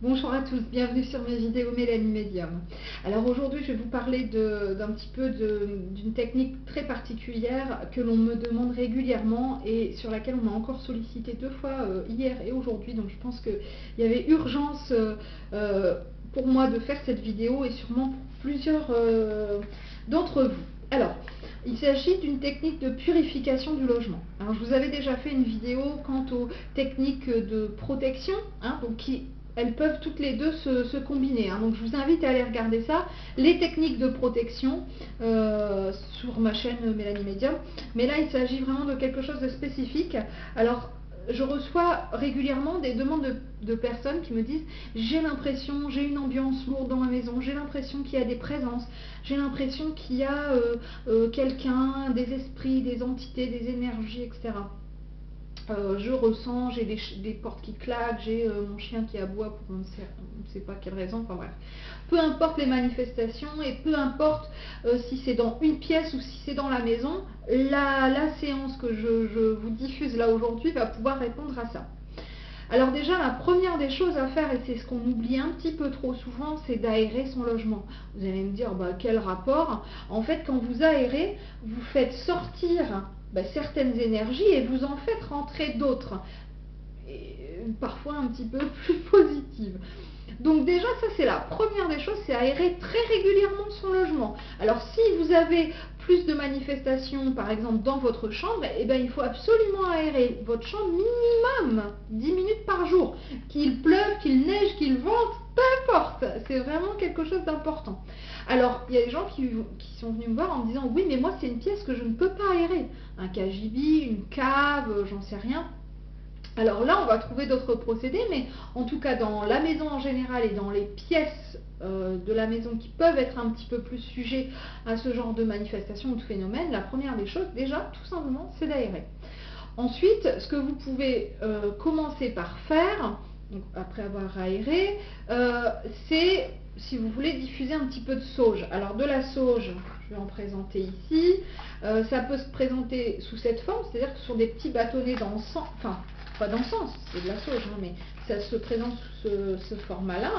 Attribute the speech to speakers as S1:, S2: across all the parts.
S1: Bonjour à tous, bienvenue sur mes vidéos Mélanie Medium. Alors aujourd'hui je vais vous parler d'un petit peu d'une technique très particulière que l'on me demande régulièrement et sur laquelle on m'a encore sollicité 2 fois hier et aujourd'hui, donc je pense qu'il y avait urgence pour moi de faire cette vidéo et sûrement pour plusieurs d'entre vous. Alors, il s'agit d'une technique de purification du logement. Alors, je vous avais déjà fait une vidéo quant aux techniques de protection, donc elles peuvent toutes les deux se combiner. Donc, je vous invite à aller regarder ça, les techniques de protection sur ma chaîne Mélanie Medium. Mais là, il s'agit vraiment de quelque chose de spécifique. Alors, je reçois régulièrement des demandes de personnes qui me disent « j'ai l'impression, j'ai une ambiance lourde dans ma maison, j'ai l'impression qu'il y a des présences, j'ai l'impression qu'il y a quelqu'un, des esprits, des entités, des énergies, etc. » Je ressens, j'ai des portes qui claquent, j'ai mon chien qui aboie pour on ne sait pas quelle raison, enfin bref. Peu importe les manifestations et peu importe si c'est dans une pièce ou si c'est dans la maison, la séance que je vous diffuse là aujourd'hui va pouvoir répondre à ça. Alors déjà, la première des choses à faire, et c'est ce qu'on oublie un petit peu trop souvent, c'est d'aérer son logement. Vous allez me dire, quel rapport? En fait, quand vous aérez, vous faites sortir certaines énergies et vous en faites rentrer d'autres, parfois un petit peu plus positives. Donc déjà, ça c'est la première des choses, c'est aérer très régulièrement son logement. Alors si vous avez plus de manifestations, par exemple dans votre chambre, il faut absolument aérer votre chambre minimum 10 minutes par jour. Qu'il pleuve, qu'il neige, qu'il vente, peu importe, c'est vraiment quelque chose d'important. Alors, il y a des gens qui sont venus me voir en me disant « oui, mais moi c'est une pièce que je ne peux pas aérer. Un cagibi, une cave, j'en sais rien. » Alors là, on va trouver d'autres procédés, mais en tout cas, dans la maison en général et dans les pièces de la maison qui peuvent être un petit peu plus sujets à ce genre de manifestation ou de phénomène, la première des choses, déjà, tout simplement, c'est d'aérer. Ensuite, ce que vous pouvez commencer par faire, donc après avoir aéré, c'est, si vous voulez, diffuser un petit peu de sauge. Alors de la sauge, je vais en présenter ici, ça peut se présenter sous cette forme, c'est-à-dire que sur des petits bâtonnets d'encens, enfin, pas d'encens, c'est de la sauge, mais ça se présente sous ce format-là,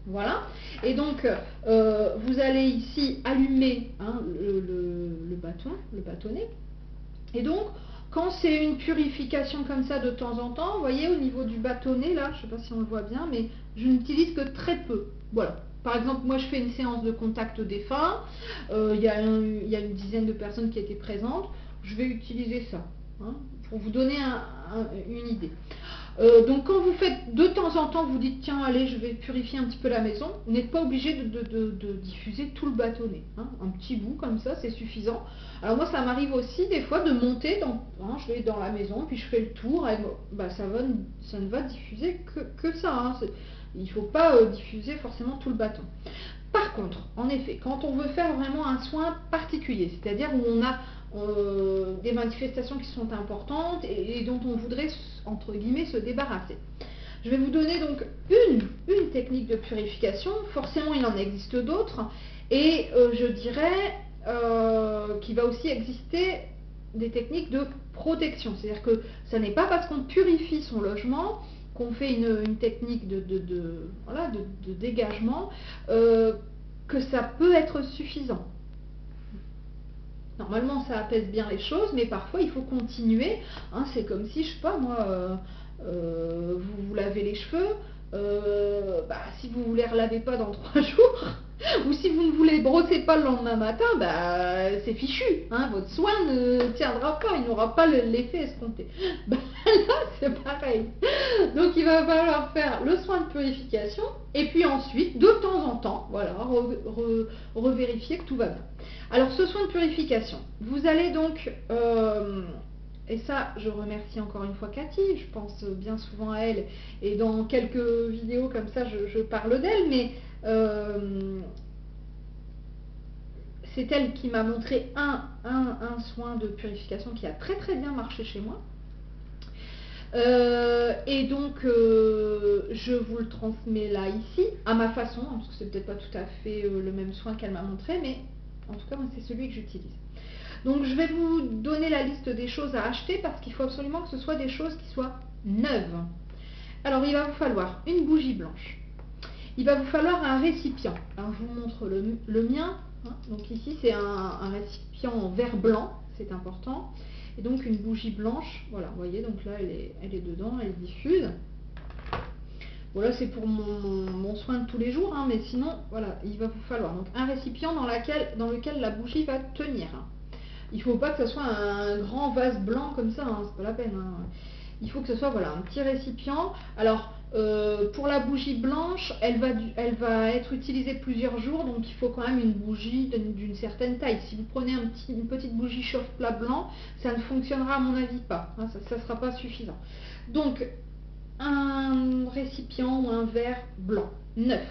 S1: voilà. Et donc, vous allez ici allumer le bâtonnet, et donc, quand c'est une purification comme ça de temps en temps, vous voyez au niveau du bâtonnet, là, je ne sais pas si on le voit bien, mais je n'utilise que très peu. Voilà. Par exemple, moi je fais une séance de contact défunt, il y a une dizaine de personnes qui étaient présentes, je vais utiliser ça, pour vous donner une idée. Donc quand vous faites de temps en temps, vous dites tiens allez je vais purifier un petit peu la maison, vous n'êtes pas obligé de diffuser tout le bâtonnet, un petit bout comme ça c'est suffisant. Alors moi ça m'arrive aussi des fois de monter, je vais dans la maison puis je fais le tour et ça ne va diffuser que ça, il ne faut pas diffuser forcément tout le bâton. Par contre, en effet, quand on veut faire vraiment un soin particulier, c'est-à-dire où on a des manifestations qui sont importantes et dont on voudrait, entre guillemets, se débarrasser. Je vais vous donner donc une technique de purification, forcément il en existe d'autres, et je dirais qu'il va aussi exister des techniques de protection, c'est-à-dire que ça n'est pas parce qu'on purifie son logement qu'on fait une technique de dégagement que ça peut être suffisant. Normalement, ça apaise bien les choses, mais parfois, il faut continuer. C'est comme si, je sais pas, moi, vous vous lavez les cheveux, si vous ne les relavez pas dans 3 jours, ou si vous ne vous les brossez pas le lendemain matin, c'est fichu. Votre soin ne tiendra pas, il n'aura pas l'effet escompté. Là, c'est pareil. Donc, il va falloir faire le soin de purification, et puis ensuite, de temps en temps, voilà, revérifier que tout va bien. Alors, ce soin de purification, vous allez donc, et ça, je remercie encore une fois Cathy, je pense bien souvent à elle, et dans quelques vidéos comme ça, je parle d'elle, mais c'est elle qui m'a montré un soin de purification qui a très très bien marché chez moi. Et donc, je vous le transmets là, ici, à ma façon, parce que c'est peut-être pas tout à fait le même soin qu'elle m'a montré, mais en tout cas, moi, c'est celui que j'utilise. Donc, je vais vous donner la liste des choses à acheter parce qu'il faut absolument que ce soit des choses qui soient neuves. Alors, il va vous falloir une bougie blanche, il va vous falloir un récipient. Alors je vous montre le mien. Hein. Donc ici c'est un récipient en verre blanc, c'est important. Et donc une bougie blanche, voilà, vous voyez, donc là elle est dedans, elle est diffuse. Voilà, c'est pour mon soin de tous les jours, hein, mais sinon, voilà, il va vous falloir donc un récipient dans lequel la bougie va tenir. Hein. Il ne faut pas que ce soit un grand vase blanc comme ça, hein, c'est pas la peine. Hein. Il faut que ce soit voilà, un petit récipient. Alors, pour la bougie blanche, elle va être utilisée plusieurs jours, donc il faut quand même une bougie d'une certaine taille. Si vous prenez une petite bougie chauffe-plat blanc, ça ne fonctionnera à mon avis pas, hein, ça ne sera pas suffisant. Donc, un récipient ou un verre blanc, neuf.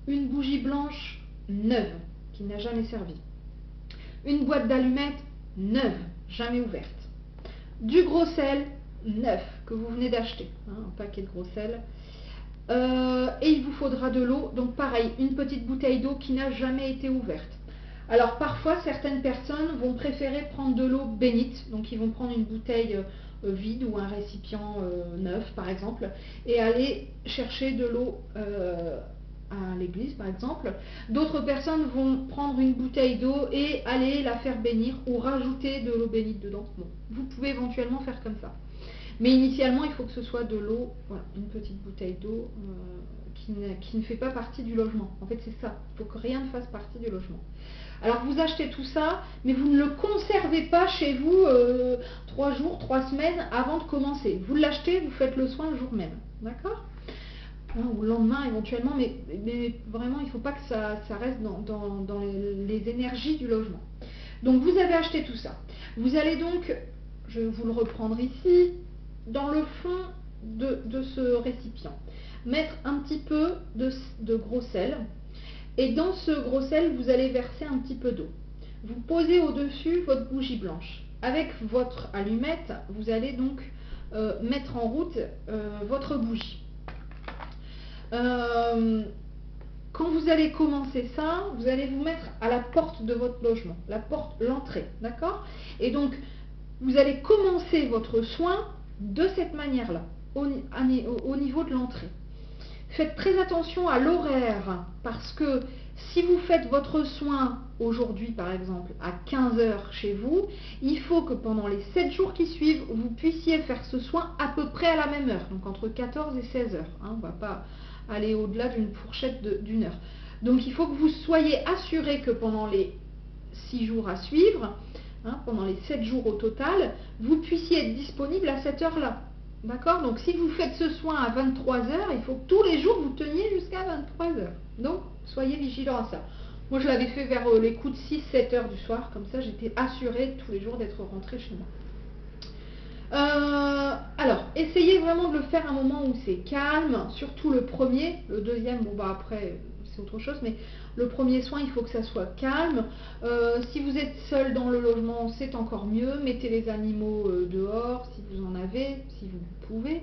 S1: Une bougie blanche, neuve, qui n'a jamais servi. Une boîte d'allumettes, neuve, jamais ouverte. Du gros sel, neuf, que vous venez d'acheter, hein, un paquet de gros sel. Et il vous faudra de l'eau, donc pareil, une petite bouteille d'eau qui n'a jamais été ouverte. Alors parfois, certaines personnes vont préférer prendre de l'eau bénite, donc ils vont prendre une bouteille vide ou un récipient neuf par exemple, et aller chercher de l'eau à l'église par exemple. D'autres personnes vont prendre une bouteille d'eau et aller la faire bénir ou rajouter de l'eau bénite dedans. Bon, vous pouvez éventuellement faire comme ça. Mais initialement, il faut que ce soit de l'eau, voilà, une petite bouteille d'eau qui ne fait pas partie du logement. En fait, c'est ça. Il faut que rien ne fasse partie du logement. Alors, vous achetez tout ça, mais vous ne le conservez pas chez vous 3 jours, 3 semaines avant de commencer. Vous l'achetez, vous faites le soin le jour même. D'accord ? Ou le lendemain éventuellement, mais vraiment, il ne faut pas que ça reste dans les énergies du logement. Donc, vous avez acheté tout ça. Vous allez donc, je vais vous le reprendre ici, dans le fond de ce récipient, mettre un petit peu de gros sel, et dans ce gros sel, vous allez verser un petit peu d'eau. Vous posez au-dessus votre bougie blanche. Avec votre allumette, vous allez donc mettre en route votre bougie. Quand vous allez commencer ça, vous allez vous mettre à la porte de votre logement, l'entrée, d'accord? Et donc, vous allez commencer votre soin de cette manière-là, au niveau de l'entrée. Faites très attention à l'horaire, parce que si vous faites votre soin aujourd'hui, par exemple, à 15 h chez vous, il faut que pendant les 7 jours qui suivent, vous puissiez faire ce soin à peu près à la même heure, donc entre 14 et 16 h. Hein, on ne va pas aller au-delà d'une fourchette d'une heure. Donc il faut que vous soyez assuré que pendant les 6 jours à suivre, hein, pendant les 7 jours au total, vous puissiez être disponible à cette heure-là. D'accord? Donc si vous faites ce soin à 23 h, il faut que tous les jours vous teniez jusqu'à 23 h. Donc soyez vigilants à ça. Moi je l'avais fait vers les coups de 6-7 h du soir, comme ça j'étais assurée tous les jours d'être rentrée chez moi. Alors, essayez vraiment de le faire à un moment où c'est calme, surtout le premier. Le deuxième, bon bah après c'est autre chose, mais le premier soin, il faut que ça soit calme. Si vous êtes seul dans le logement, c'est encore mieux. Mettez les animaux dehors si vous en avez, si vous pouvez.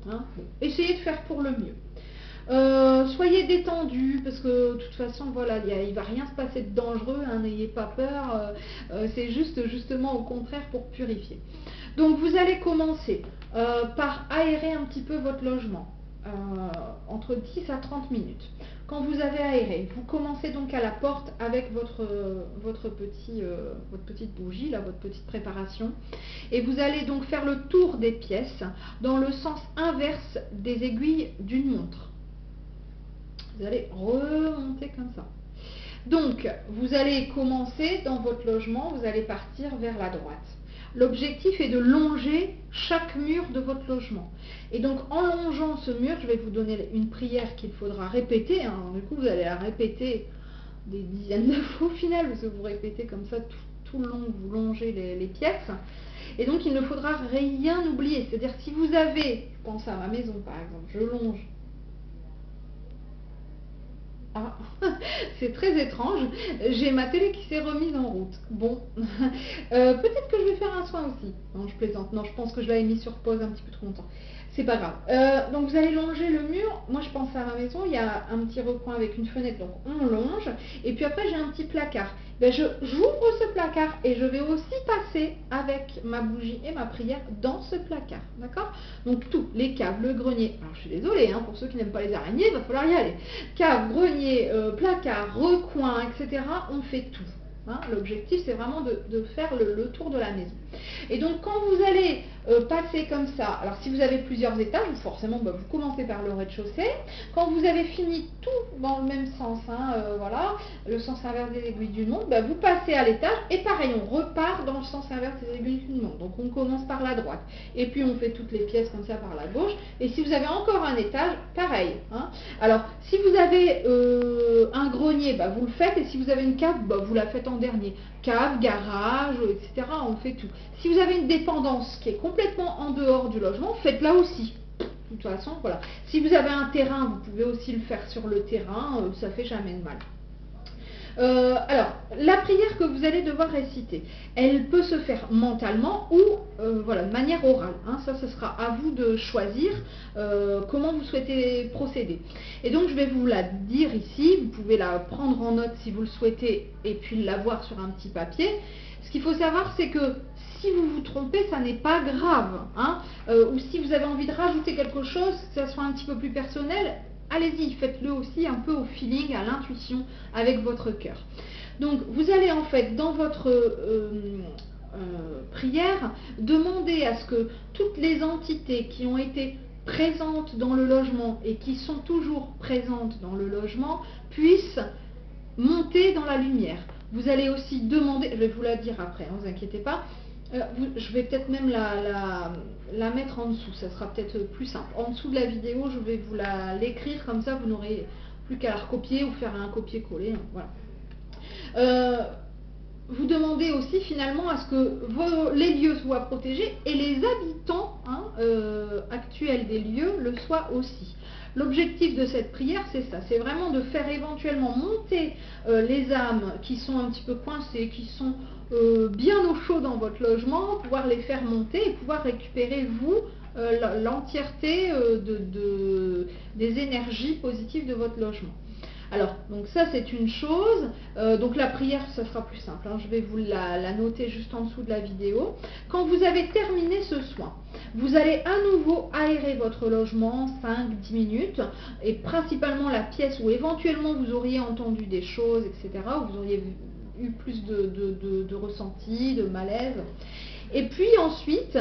S1: Hein. Bon. Essayez de faire pour le mieux. Soyez détendu, parce que de toute façon, voilà, il ne va rien se passer de dangereux, hein, n'ayez pas peur. C'est justement au contraire pour purifier. Donc vous allez commencer par aérer un petit peu votre logement, entre 10 à 30 minutes. Quand vous avez aéré, vous commencez donc à la porte avec votre petite bougie, là, votre petite préparation. Et vous allez donc faire le tour des pièces dans le sens inverse des aiguilles d'une montre. Vous allez remonter comme ça. Donc, vous allez commencer dans votre logement, vous allez partir vers la droite. L'objectif est de longer chaque mur de votre logement. Et donc, en longeant ce mur, je vais vous donner une prière qu'il faudra répéter. Hein. Du coup, vous allez la répéter des dizaines de fois au final, parce que vous répétez comme ça tout le long, vous longez les pièces. Et donc, il ne faudra rien oublier. C'est-à-dire, si vous avez, je pense à ma maison par exemple, je longe Ah, c'est très étrange. J'ai ma télé qui s'est remise en route. Bon, peut-être que je vais faire un soin aussi. Non, je plaisante. Non, je pense que je l'avais mis sur pause un petit peu trop longtemps. C'est pas grave. Donc vous allez longer le mur. Moi, je pense à ma maison, il y a un petit recoin avec une fenêtre, donc on longe. Et puis après, j'ai un petit placard. Ben, j'ouvre ce placard et je vais aussi passer avec ma bougie et ma prière dans ce placard. D'accord? Donc tout, les caves, le grenier. Alors je suis désolée, hein, pour ceux qui n'aiment pas les araignées, il va falloir y aller. Cave, grenier, placard, recoin, etc. On fait tout. Hein. L'objectif, c'est vraiment de faire le tour de la maison. Et donc, quand vous allez passer comme ça, alors si vous avez plusieurs étages, forcément, vous commencez par le rez-de-chaussée. Quand vous avez fini tout dans le même sens, hein, voilà, le sens inverse des aiguilles d'une montre, vous passez à l'étage et pareil, on repart dans le sens inverse des aiguilles d'une montre. Donc, on commence par la droite et puis on fait toutes les pièces comme ça par la gauche. Et si vous avez encore un étage, pareil. Hein. Alors, si vous avez un grenier, vous le faites, et si vous avez une cave, vous la faites en dernier. Cave, garage, etc. On fait tout. Si vous avez une dépendance qui est complètement en dehors du logement, faites-la aussi. De toute façon, voilà. Si vous avez un terrain, vous pouvez aussi le faire sur le terrain, ça fait jamais de mal. Alors, la prière que vous allez devoir réciter, elle peut se faire mentalement ou voilà, de manière orale. Hein. Ça, ce sera à vous de choisir comment vous souhaitez procéder. Et donc, je vais vous la dire ici. Vous pouvez la prendre en note si vous le souhaitez et puis l'avoir sur un petit papier. Ce qu'il faut savoir, c'est que si vous vous trompez, ça n'est pas grave. Hein. Ou si vous avez envie de rajouter quelque chose, que ça soit un petit peu plus personnel, allez-y, faites-le aussi un peu au feeling, à l'intuition, avec votre cœur. Donc, vous allez en fait, dans votre prière, demander à ce que toutes les entités qui ont été présentes dans le logement et qui sont toujours présentes dans le logement puissent monter dans la lumière. Vous allez aussi demander, je vais vous la dire après, ne vous inquiétez pas, je vais peut-être même la mettre en dessous, ça sera peut-être plus simple. En dessous de la vidéo, je vais vous l'écrire, comme ça vous n'aurez plus qu'à la recopier ou faire un copier-coller. Voilà. Vous demandez aussi finalement à ce que les lieux soient protégés et les habitants actuels des lieux le soient aussi. L'objectif de cette prière, c'est ça, c'est vraiment de faire éventuellement monter les âmes qui sont un petit peu coincées, qui sont bien au chaud dans votre logement, pouvoir les faire monter et pouvoir récupérer, vous, l'entièreté des énergies positives de votre logement. Alors, donc ça c'est une chose, donc la prière ça sera plus simple, hein. Je vais vous la noter juste en dessous de la vidéo. Quand vous avez terminé ce soin, vous allez à nouveau aérer votre logement 5-10 minutes, et principalement la pièce où éventuellement vous auriez entendu des choses, etc., où vous auriez eu plus de ressenti, de malaise. Et puis ensuite,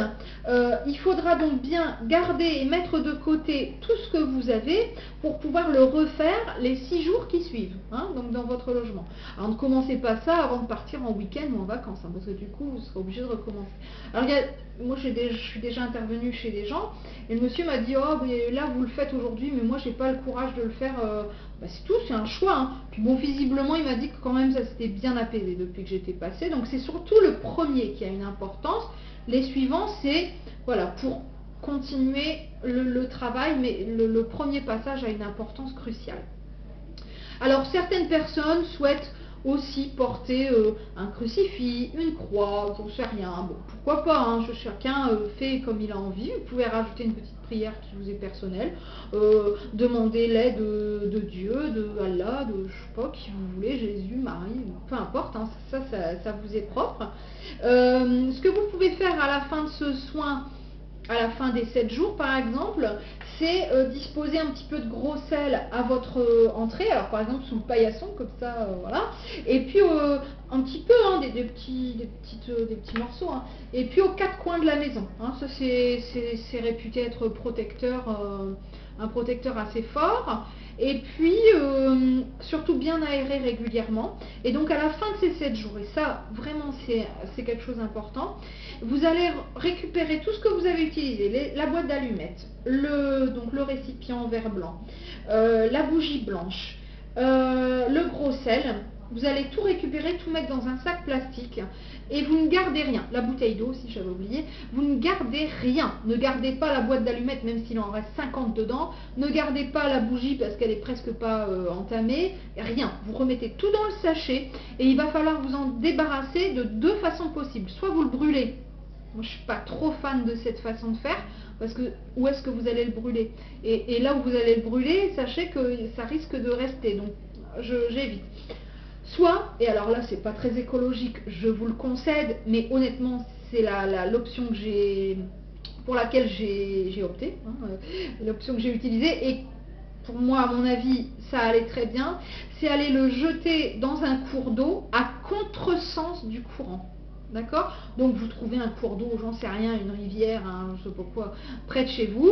S1: il faudra donc bien garder et mettre de côté tout ce que vous avez pour pouvoir le refaire les 6 jours qui suivent, hein, donc dans votre logement. Alors ne commencez pas ça avant de partir en week-end ou en vacances, hein, parce que du coup, vous serez obligé de recommencer. Alors moi, je suis déjà intervenue chez des gens, et le monsieur m'a dit, oh, mais là, vous le faites aujourd'hui, mais moi, j'ai pas le courage de le faire. C'est tout, c'est un choix. Hein. Puis bon, visiblement, il m'a dit que quand même, ça s'était bien apaisé depuis que j'étais passée. Donc c'est surtout le premier qui a une importance. Les suivants, c'est, voilà, pour continuer le travail, mais le premier passage a une importance cruciale. Alors, certaines personnes souhaitent aussi porter un crucifix, une croix, j'en sais rien. Bon, pourquoi pas, hein, chacun fait comme il a envie. Vous pouvez rajouter une petite prière qui vous est personnelle, demander l'aide de Dieu, de Allah, de je sais pas, qui vous voulez, Jésus, Marie, peu importe, hein, ça vous est propre. Ce que vous pouvez faire à la fin de ce soin, à la fin des 7 jours par exemple, c'est disposer un petit peu de gros sel à votre entrée, alors par exemple sous le paillasson, comme ça, voilà, et puis un petit peu, hein, des petits morceaux, hein, et puis aux 4 coins de la maison, hein, ça c'est réputé être protecteur, un protecteur assez fort, et puis surtout bien aérer régulièrement. Et donc à la fin de ces 7 jours, et ça vraiment c'est quelque chose d'important, vous allez récupérer tout ce que vous avez utilisé, la boîte d'allumettes, donc le récipient en verre blanc, la bougie blanche, le gros sel, vous allez tout récupérer, tout mettre dans un sac plastique et vous ne gardez rien. La bouteille d'eau aussi, j'avais oublié, vous ne gardez rien. Ne gardez pas la boîte d'allumettes même s'il en reste 50 dedans. Ne gardez pas la bougie parce qu'elle est presque pas entamée. Rien. Vous remettez tout dans le sachet et il va falloir vous en débarrasser de deux façons possibles. Soit vous le brûlez. Moi, je suis pas trop fan de cette façon de faire parce que où est-ce que vous allez le brûler et là où vous allez le brûler, sachez que ça risque de rester. Donc, j'évite. Soit, et alors là c'est pas très écologique, je vous le concède, mais honnêtement c'est l'option que pour laquelle j'ai opté, hein, l'option que j'ai utilisée, et pour moi à mon avis ça allait très bien, c'est aller le jeter dans un cours d'eau à contresens du courant. D'accord? Donc vous trouvez un cours d'eau, j'en sais rien, une rivière, je sais pas quoi, près de chez vous,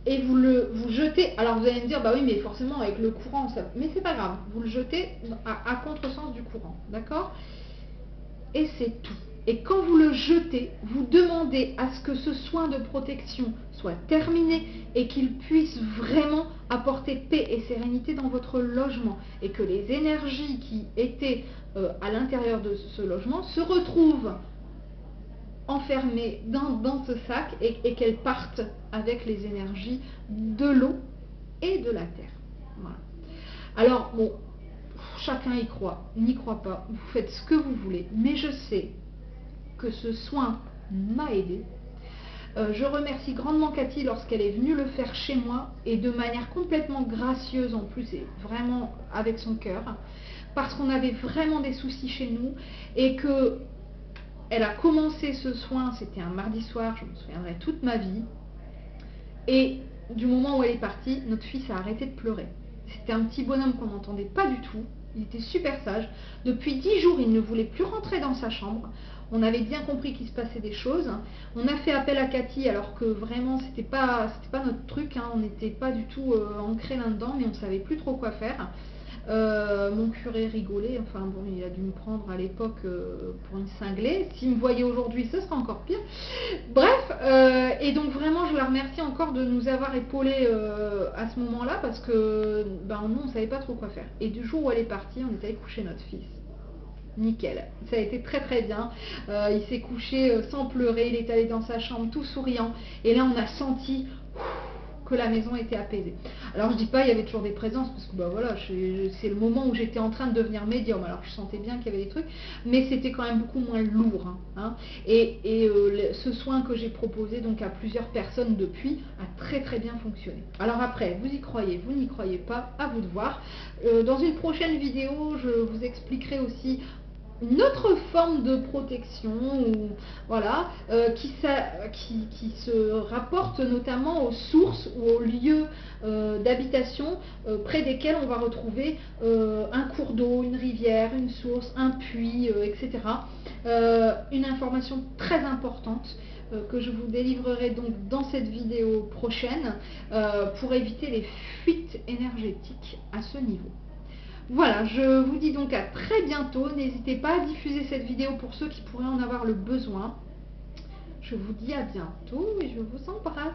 S1: et vous jetez. Alors vous allez me dire, bah oui, mais forcément avec le courant, mais c'est pas grave, vous le jetez à contresens du courant, d'accord? Et c'est tout. Et quand vous le jetez, vous demandez à ce que ce soin de protection soit terminé et qu'il puisse vraiment apporter paix et sérénité dans votre logement et que les énergies qui étaient à l'intérieur de ce logement se retrouvent enfermées dans ce sac et qu'elles partent avec les énergies de l'eau et de la terre. Voilà. Alors, bon, chacun y croit, n'y croit pas, vous faites ce que vous voulez, mais je sais que ce soin m'a aidé. Je remercie grandement Cathy lorsqu'elle est venue le faire chez moi et de manière complètement gracieuse en plus et vraiment avec son cœur, parce qu'on avait vraiment des soucis chez nous et que elle a commencé ce soin, c'était un mardi soir, je me souviendrai toute ma vie, et du moment où elle est partie, notre fils a arrêté de pleurer. C'était un petit bonhomme qu'on n'entendait pas du tout, il était super sage. Depuis 10 jours, il ne voulait plus rentrer dans sa chambre. On avait bien compris qu'il se passait des choses. On a fait appel à Cathy alors que vraiment c'était pas notre truc, hein. On n'était pas du tout ancré là-dedans, mais on savait plus trop quoi faire. Mon curé rigolait, enfin bon, il a dû me prendre à l'époque pour une cinglée. S'il me voyait aujourd'hui, ce serait encore pire. Bref, et donc vraiment je la remercie encore de nous avoir épaulés à ce moment-là parce que nous on savait pas trop quoi faire. Et du jour où elle est partie, on est allé coucher notre fils. Nickel, ça a été très très bien. Il s'est couché sans pleurer, il est allé dans sa chambre tout souriant et là on a senti que la maison était apaisée. Alors je dis pas il y avait toujours des présences parce que voilà, c'est le moment où j'étais en train de devenir médium, alors je sentais bien qu'il y avait des trucs, mais c'était quand même beaucoup moins lourd, hein. Et ce soin que j'ai proposé donc à plusieurs personnes depuis a très très bien fonctionné. Alors après, vous y croyez, vous n'y croyez pas, à vous de voir. Dans une prochaine vidéo, je vous expliquerai aussi une autre forme de protection voilà, qui se rapporte notamment aux sources ou aux lieux d'habitation près desquels on va retrouver un cours d'eau, une rivière, une source, un puits, etc. Une information très importante que je vous délivrerai donc dans cette vidéo prochaine pour éviter les fuites énergétiques à ce niveau. Voilà, je vous dis donc à très bientôt. N'hésitez pas à diffuser cette vidéo pour ceux qui pourraient en avoir le besoin. Je vous dis à bientôt et je vous embrasse.